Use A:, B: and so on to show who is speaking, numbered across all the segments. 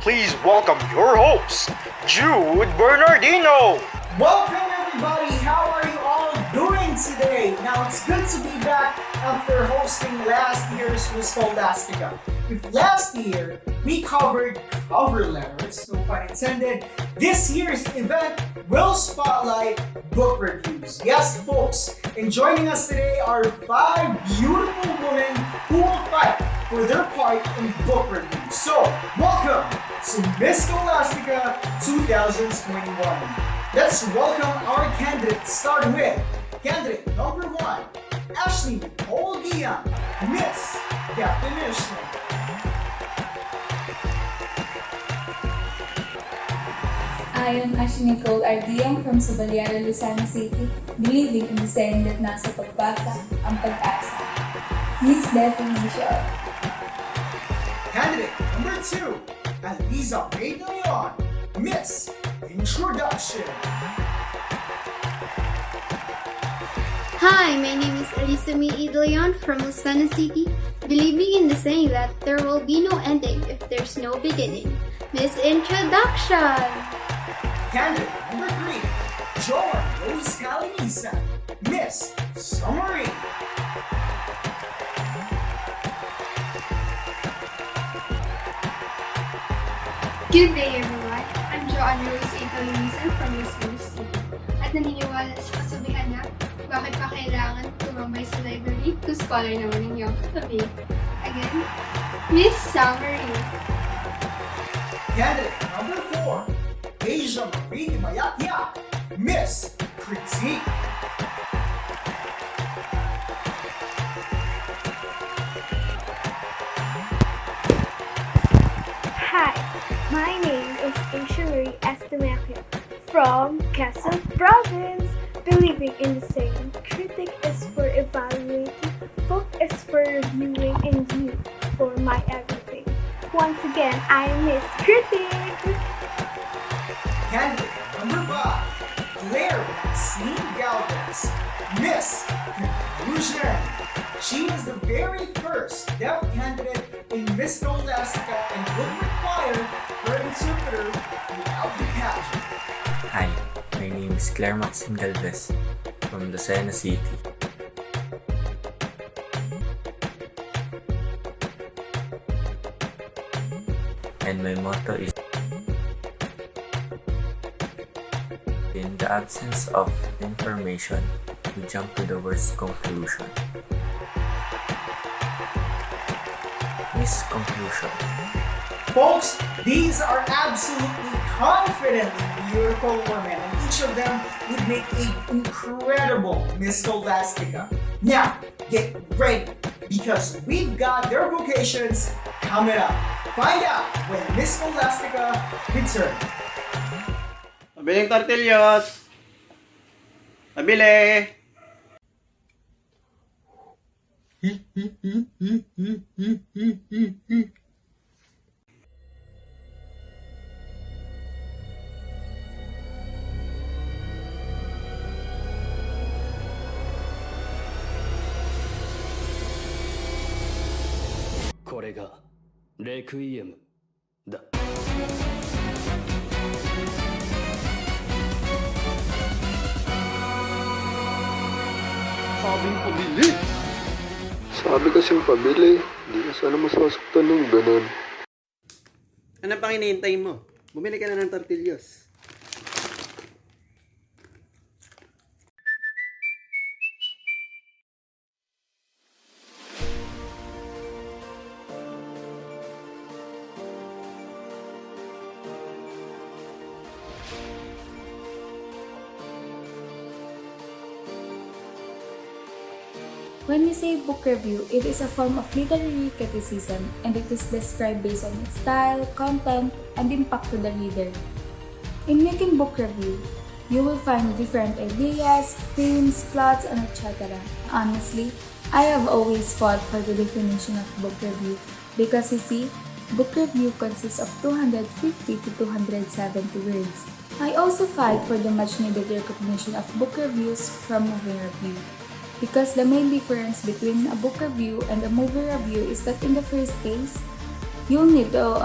A: please welcome your host, Jude Bernardino.
B: Welcome everybody! How are you all doing today? Now it's good to be back after hosting last year's Miss Scholastica. If last year we covered cover letters, no pun intended, this year's event will spotlight book reviews. Yes folks, and joining us today are 5 beautiful women who will fight for their part in book reviews. So, welcome to Miss Scholastica 2021. Let's welcome our candidates. Start with candidate number 1, Ashley Nicole Gian, Miss Definition.
C: I am Ashley Nicole Ardiang from Subalyara, Luzon City, believing in the saying that nasa pagbasa ang pag-asa. Miss Definition.
B: Candidate number 2, Aliza May de Leon, Miss Introduction.
D: Hi, my name is Elisa May de Leon from Luzon City, believing in the saying that there will be no ending if there's no beginning. Miss Introduction.
B: Candidate number 3, Joan Rose Calinisa, Miss Summary.
E: Good day everyone! I'm Joanne Rose Calinisa from Miss Scholastica at naniniwala sa kasabihan na bakit pa kailangan tumambay sa library kung scholar naman ang iyong katabi. Again, Miss Summary.
B: Candidate number 4, Asia Marie Mayakya, Miss Critique.
F: Hi, my name is Asia Marie Estimacio from Quezon Province, believing in the saying, critic is for evaluating, book is for reviewing, and you for my everything. Once again, I am Miss Critic.
B: Candidate number 5, Claire Maxine Galvez, Miss Conclusion. She is the very first deaf candidate in Miss Scholastica and would require her interpreter throughout the pageant.
G: Hi, my name is Claire Maxine Galvez from Lucena City. And my motto is, in the absence of information, we jump to the worst conclusion. Miss Conclusion.
B: Folks, these are absolutely confidently beautiful women, and each of them would make an incredible Miss Scholastica. Now, get ready, because we've got their vocations coming up. Find out when Miss Scholastica returns.
H: Pabiling tortillos! Pabili!
I: This Requiem だ。
H: Sabing pabili!
J: Sabi kasing pabili, hindi ka sana masasaktan ng ganun.
H: Ano pang hinihintay mo? Bumili ka na ng tortillos.
C: When we say book review, it is a form of literary criticism and it is described based on its style, content, and impact to the reader. In making book review, you will find different ideas, themes, plots, and etc. Honestly, I have always fought for the definition of book review because you see, book review consists of 250 to 270 words. I also fight for the much needed recognition of book reviews from movie review. Because the main difference between a book review and a movie review is that in the first case, You'll need to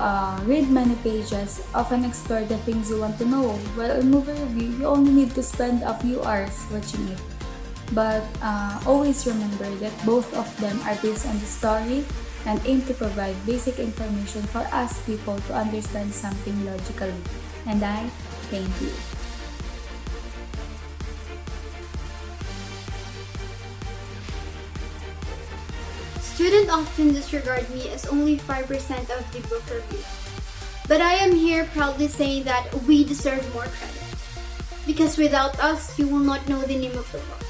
C: read many pages, often explore the things you want to know, while in movie review, you only need to spend a few hours watching it. But always remember that both of them are based on the story and aim to provide basic information for us people to understand something logically. And I thank you.
D: Students often disregard me as only 5% of the book review. But I am here proudly saying that we deserve more credit. Because without us, you will not know the name of the book.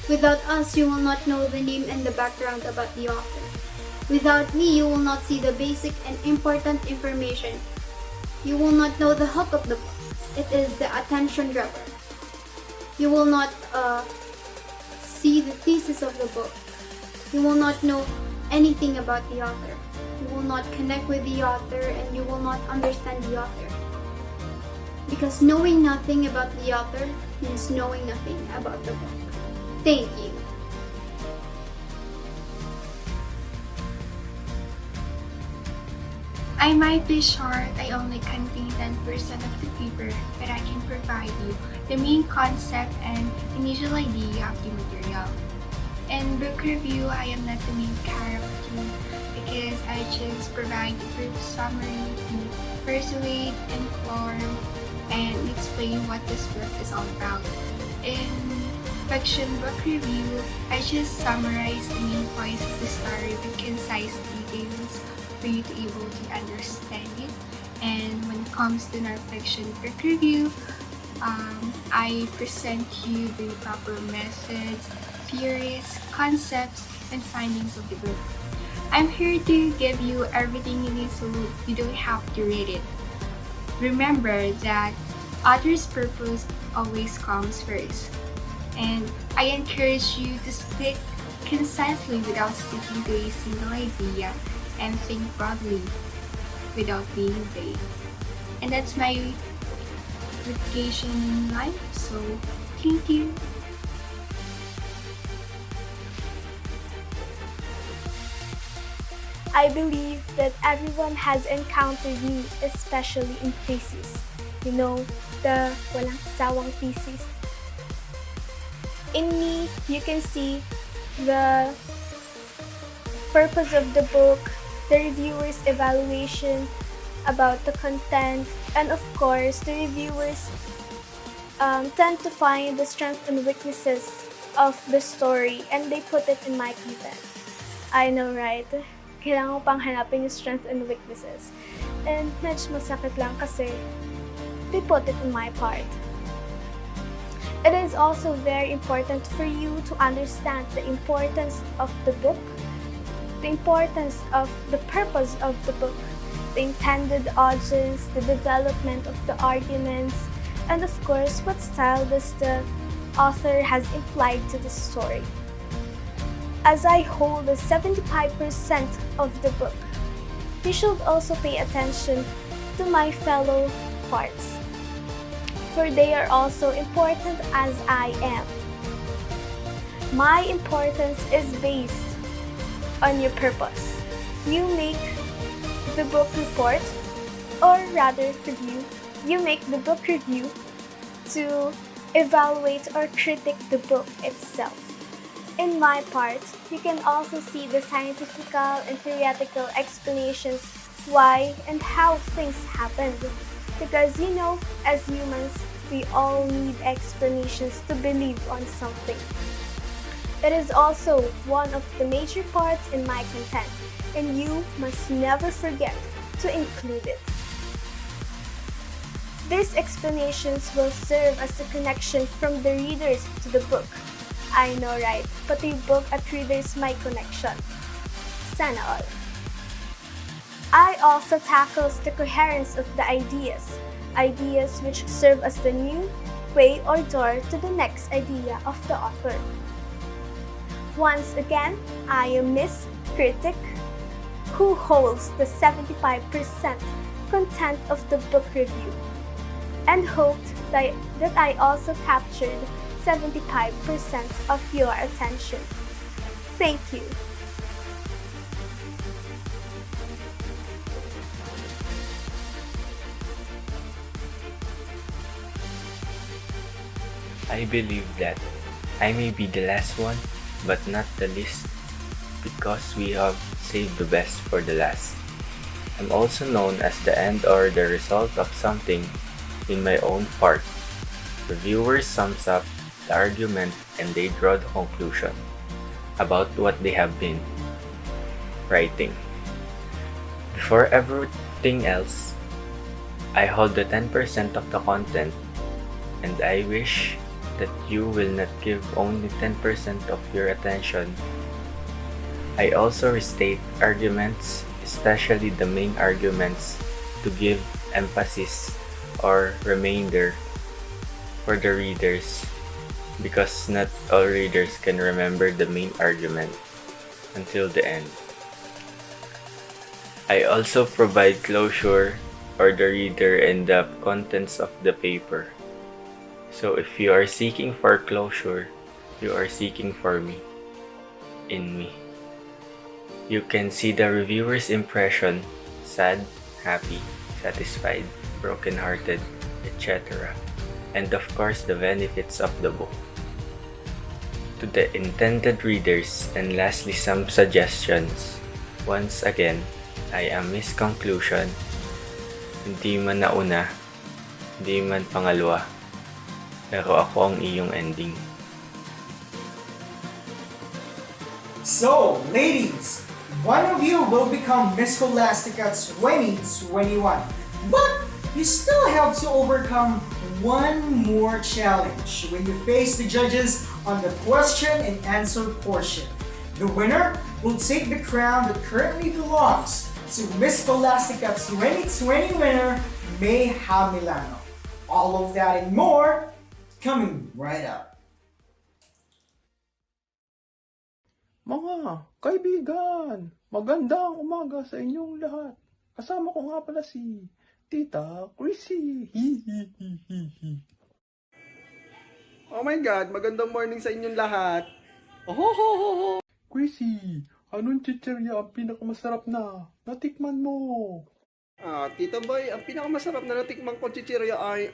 D: Without us, you will not know the name and the background about the author. Without me, you will not see the basic and important information. You will not know the hook of the book. It is the attention grabber. You will not see the thesis of the book. You will not know anything about the author. You will not connect with the author and you will not understand the author. Because knowing nothing about the author means knowing nothing about the book. Thank you.
E: I might be short, I only contain 10% of the paper, but I can provide you the main concept and initial idea of the material. In book review, I am not the main character because I just provide a brief summary to persuade, inform, and explain what this book is all about. In fiction book review, I just summarize the main points of the story with concise details for you to be able to understand it. And when it comes to non-fiction book review, I present you the proper methods, theories, concepts, and findings of the book. I'm here to give you everything you need so you don't have to read it. Remember that author's purpose always comes first. And I encourage you to speak concisely without sticking to a single idea and think broadly without being vague. And that's my vocation in life, so thank you.
F: I believe that everyone has encountered me, especially in thesis. You know, the walang sawang thesis. In me, you can see the purpose of the book, the reviewer's evaluation about the content, and of course, the reviewers tend to find the strengths and weaknesses of the story and they put it in my content. I know, right? Kailangan ko pang hanapin yung strengths and weaknesses. And medyo masakit lang kasi they put it in my part. It is also very important for you to understand the importance of the book, the importance of the purpose of the book, the intended audience, the development of the arguments, and of course, what style does the author has implied to the story. As I hold the 75% of the book, you should also pay attention to my fellow parts, for they are also important as I am. My importance is based on your purpose. You make the book report, or rather review, you make the book review to evaluate or critique the book itself. In my part, you can also see the scientific and theoretical explanations why and how things happened. Because you know, as humans, we all need explanations to believe on something. It is also one of the major parts in my content, and you must never forget to include it. These explanations will serve as a connection from the readers to the book. I know, right? Pati book at readers may connection. Sana all. I also tackles the coherence of the ideas which serve as the new way or door to the next idea of the author. Once again, I am Miss Critic, who holds the 75% content of the book review, and hoped that I also captured 75% of your attention. Thank you.
G: I believe that I may be the last one, but not the least, because we have saved the best for the last. I'm also known as the end or the result of something in my own part. The viewer sums up the argument and they draw the conclusion about what they have been writing. Before everything else, I hold the 10% of the content, and I wish that you will not give only 10% of your attention. I also restate arguments, especially the main arguments, to give emphasis or remainder for the readers, because not all readers can remember the main argument until the end. I also provide closure for the reader and the contents of the paper. So if you are seeking for closure, you are seeking for me, in me. You can see the reviewer's impression: sad, happy, satisfied, broken-hearted, etc. And of course, the benefits of the book. To the intended readers, and lastly some suggestions. Once again, I am Miss Conclusion. Hindi man nauna, hindi man pangalawa, pero ako ang iyong ending.
B: So, ladies, one of you will become Miss Scholastica 2021. But you still have to overcome one more challenge when you face the judges on the question and answer portion. The winner will take the crown that currently belongs to Miss Scholastica 2020 winner, May Milano. All of that and more coming right up.
J: Mga kaibigan, magandang umaga sa inyong lahat. Kasama ko nga pala si Tita Chrissy.
H: Oh my God, magandang morning sa inyong lahat. Oh.
J: Chrissy, anong chichirya ang pinakamasarap na natikman mo?
H: Tito Boy, ang pinakamasarap na natikmang ko chichirya ay,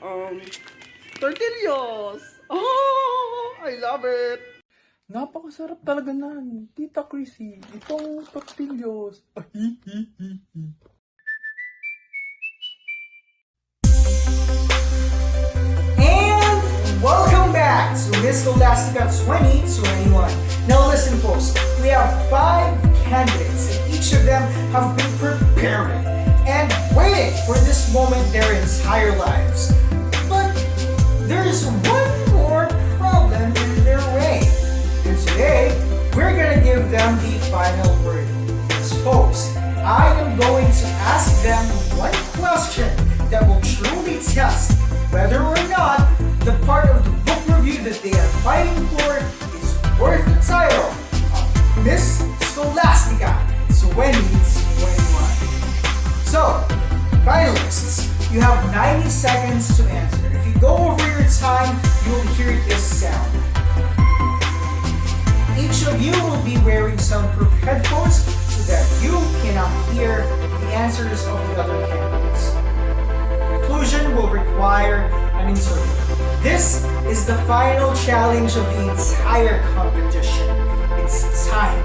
H: tortillas. Oh, I love it.
J: Napakasarap talaga nan, Tita Chrissy. Itong tortillas.
B: And welcome back to Miss Scholastica 2021. Now listen folks, we have 5 candidates and each of them have been preparing and waiting for this moment their entire lives. But there is one more problem in their way. And today, we're gonna give them the final word. Folks, I am going to ask them one question that will truly test whether or not the part of the book review that they are fighting for is worth the title of Miss Scholastica 2021. So, finalists, you have 90 seconds to answer. If you go over your time, you will hear this sound. Each of you will be wearing soundproof headphones so that you cannot hear the answers of the other candidates. Conclusion will require an interpreter. This is the final challenge of the entire competition. It's time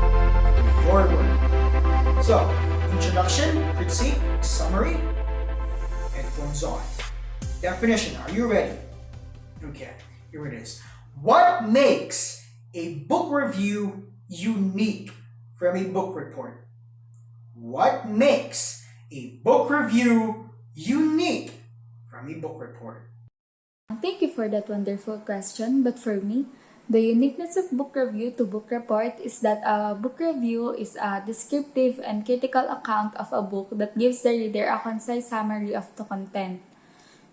B: for your word. So, introduction, critique, summary, headphones on. Definition, are you ready? Okay, here it is. What makes a book review unique from a book report? What makes a book review unique from a book report?
C: Thank you for that wonderful question, but for me, the uniqueness of book review to book report is that a book review is a descriptive and critical account of a book that gives the reader a concise summary of the content.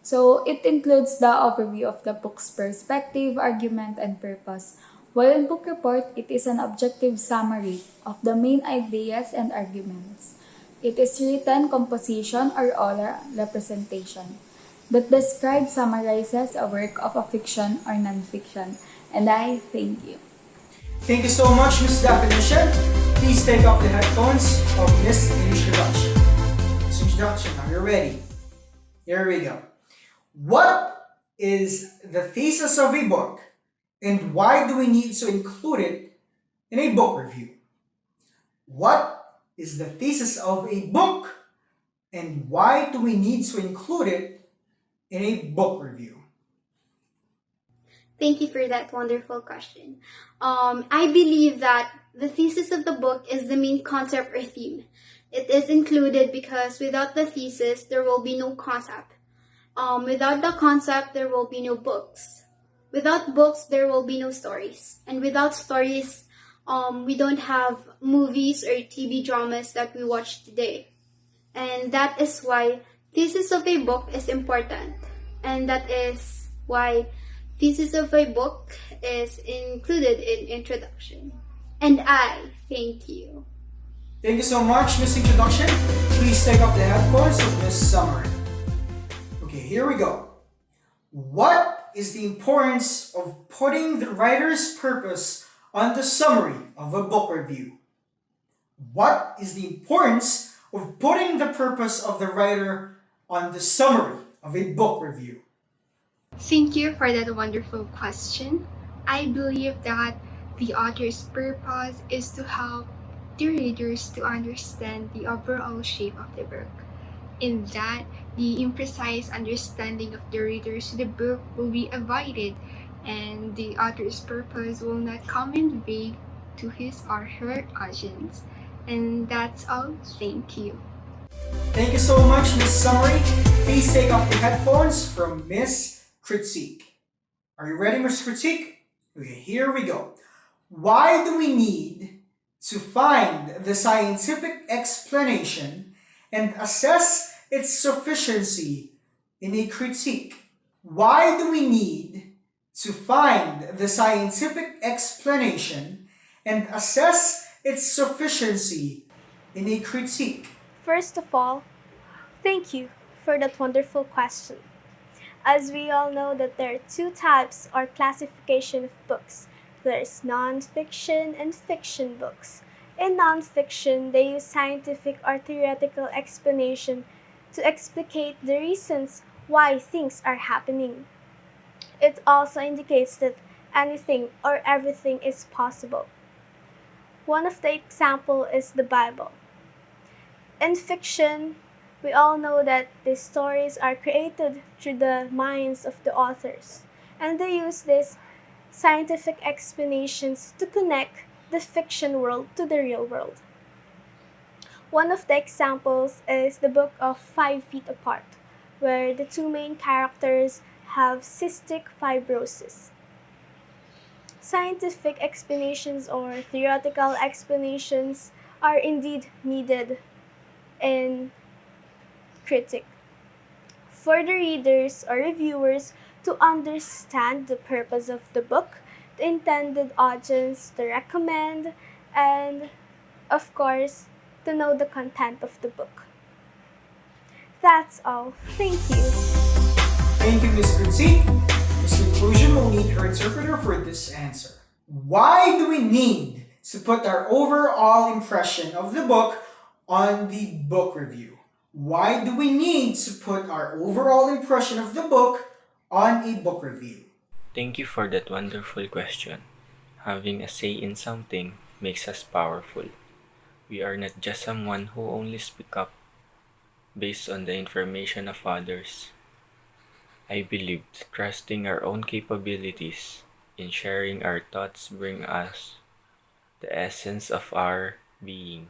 C: So, it includes the overview of the book's perspective, argument, and purpose. While in book report, it is an objective summary of the main ideas and arguments. It is written composition or oral representation that describes, summarizes a work of a fiction or non-fiction. And I thank you.
B: Thank you so much, Miss Definition. Please take off the headphones of Miss Introduction. Miss Introduction, are you ready? Here we go. What is the thesis of a book And why do we need to include it in a book review? What is the thesis of a book? And why do we need to include it in a book review?
D: Thank you for that wonderful question. I believe that the thesis of the book is the main concept or theme. It is included because without the thesis, there will be no concept. Without the concept, there will be no books. Without books, there will be no stories. And without stories, we don't have movies or TV dramas that we watch today. And that is why thesis of a book is important. And that is why thesis of a book is included in introduction. And I thank you.
B: Thank you so much, Miss Introduction. Please take off the headphones of Miss Summary. Okay, here we go. What is the importance of putting the writer's purpose on the summary of a book review? What is the importance of putting the purpose of the writer on the summary of a book review?
E: Thank you for that wonderful question. I believe that the author's purpose is to help the readers to understand the overall shape of the book. In that, the imprecise understanding of the readers to the book will be avoided, and the author's purpose will not come in vague to his or her audience. And that's all. Thank you.
B: Thank you so much, Miss Summary. Please take off the headphones from Miss Critique. Are you ready, Miss Critique? Okay, here we go. Why do we need to find the scientific explanation and assess its sufficiency in a critique? Why do we need to find the scientific explanation and assess its sufficiency in a critique?
F: First of all, thank you for that wonderful question. As we all know that there are two types or classification of books. There's non-fiction and fiction books. In non-fiction, they use scientific or theoretical explanation to explicate the reasons why things are happening. It also indicates that anything or everything is possible. One of the examples is the Bible. In fiction, we all know that the stories are created through the minds of the authors, and they use these scientific explanations to connect the fiction world to the real world. One of the examples is the book of 5 Feet Apart, where the two main characters have cystic fibrosis. Scientific explanations or theoretical explanations are indeed needed in critique for the readers or reviewers to understand the purpose of the book, the intended audience, to recommend, and of course, to know the content of the book. That's all. Thank you.
B: Thank you, Ms. Critique. Ms. Conclusion will need her interpreter for this answer. Why do we need to put our overall impression of the book on the book review? Why do we need to put our overall impression of the book on a book review?
G: Thank you for that wonderful question. Having a say in something makes us powerful. We are not just someone who only speak up based on the information of others. I believe that trusting our own capabilities in sharing our thoughts bring us the essence of our being.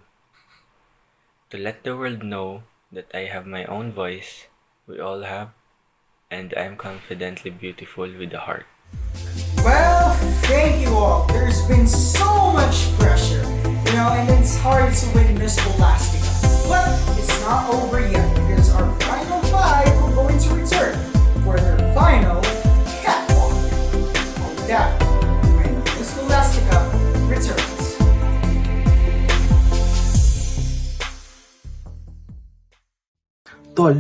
G: To let the world know that I have my own voice, we all have, and I'm confidently beautiful with a heart.
B: Well, thank you all. There's been so much pressure, and it's hard to win Miss Scholastica. But it's not over yet because our final 5 are going to return for their final catwalk. On that, when Miss Scholastica returns.
J: Tol,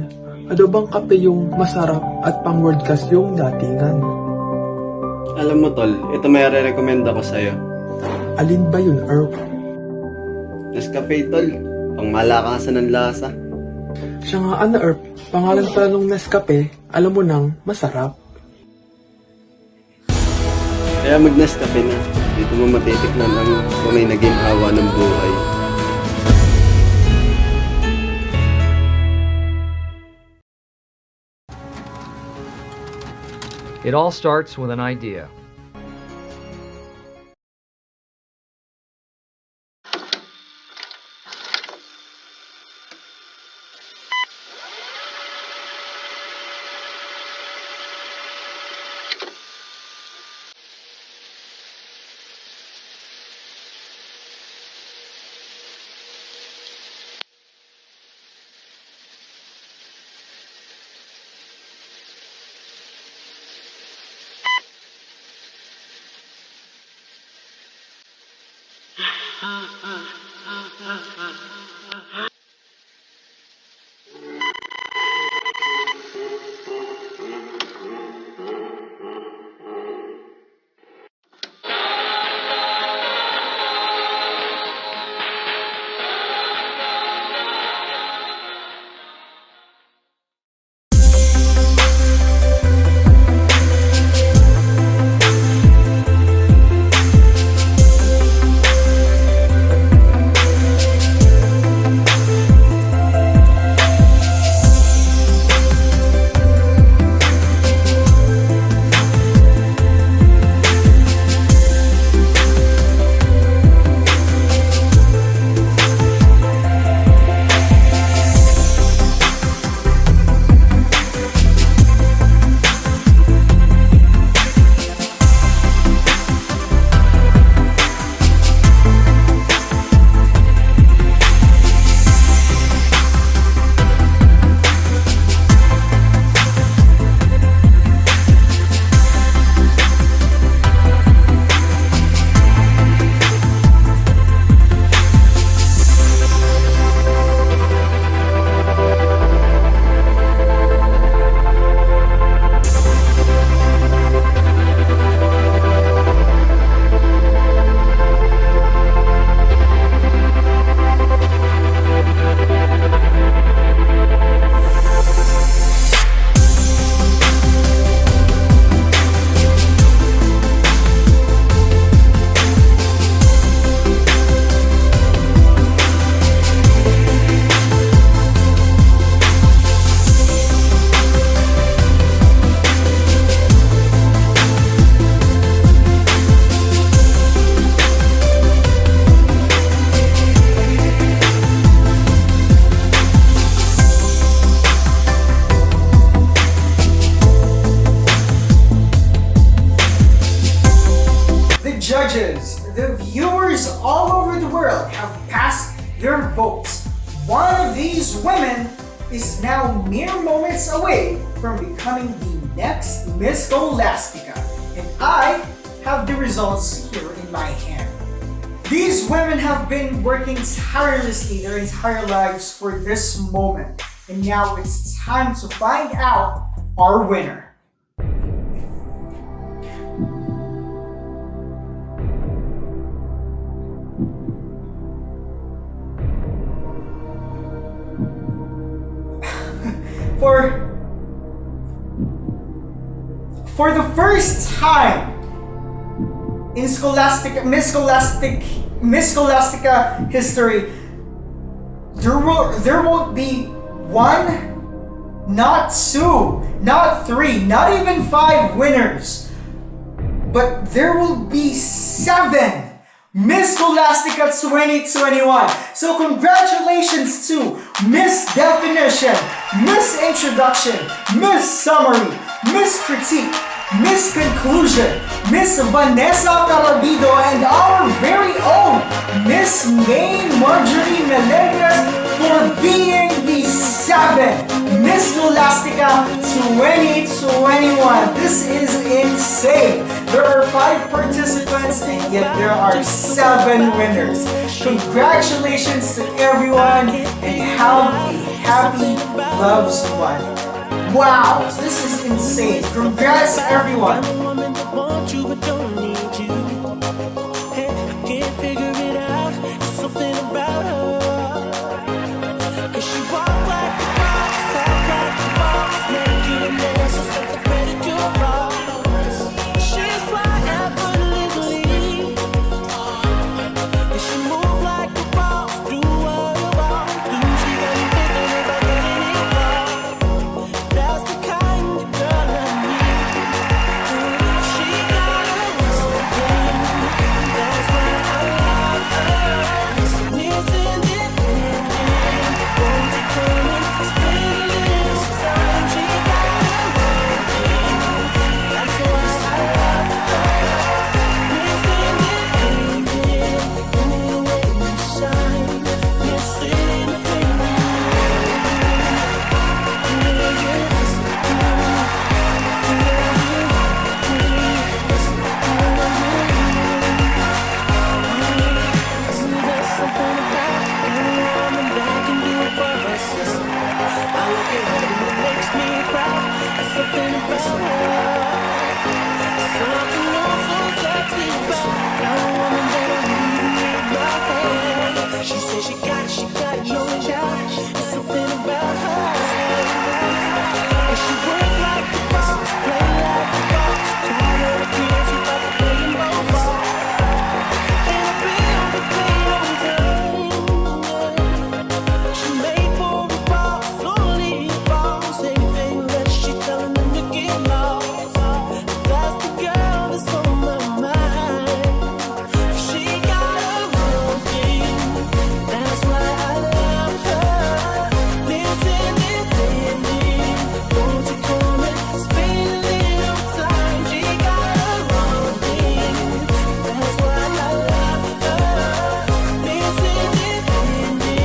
J: ano bang kape yung masarap at pang-wordcast yung datingan?
K: Alam mo tol, ito may re-recommend ako sa'yo.
J: Alin ba yun, Earl?
K: Nescafe tol, pang malakasan ng lasa.
J: Siya nga Earl, pangalan pala nung Nescafe, alam mo nang masarap.
K: Kaya mag-Nescafe na. Dito mo matitikman ang tunay na ginhawa ng buhay.
L: It all starts with an idea.
B: Judges, the viewers all over the world have passed their votes. One of these women is now mere moments away from becoming the next Miss Scholastica, and I have the results here in my hand. These women have been working tirelessly their entire lives for this moment, and now it's time to find out our winner. For the first time in Miss Scholastica history, there won't be one, not two, not three, not even five winners, but there will be 7 Miss Scholastica 2021. So congratulations to Miss Definition, Miss Introduction, Miss Summary, Miss Critique, Miss Conclusion, Miss Vanessa Carabido, and our very own Miss Maine Marjorie Melendez for being the 7th Miss Scholastica 2021. This is insane. There are 5 participants and yet there are 7 winners. Congratulations to everyone and have a happy loves one. Wow, this is insane. Congrats everyone.
M: She's fly and She said she got it, no doubt. There's something about her. And she work like the boss, play like the boss. Tired of the kids who thought they playing both balls. And the bills are paid on time. She made for a boss, only a boss. Anything that she telling them to get lost. That's the girl that's on my mind. She got a real thing. That's why I love her. Listen and baby, won't you come and spend a little time? She got a real thing. That's why I love her. Listen and baby,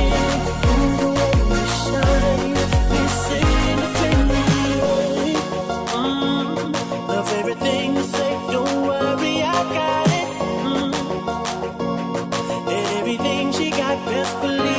M: the way you shine. Listen and baby, love everything you say. Don't worry, I got it. And everything she got, best believe.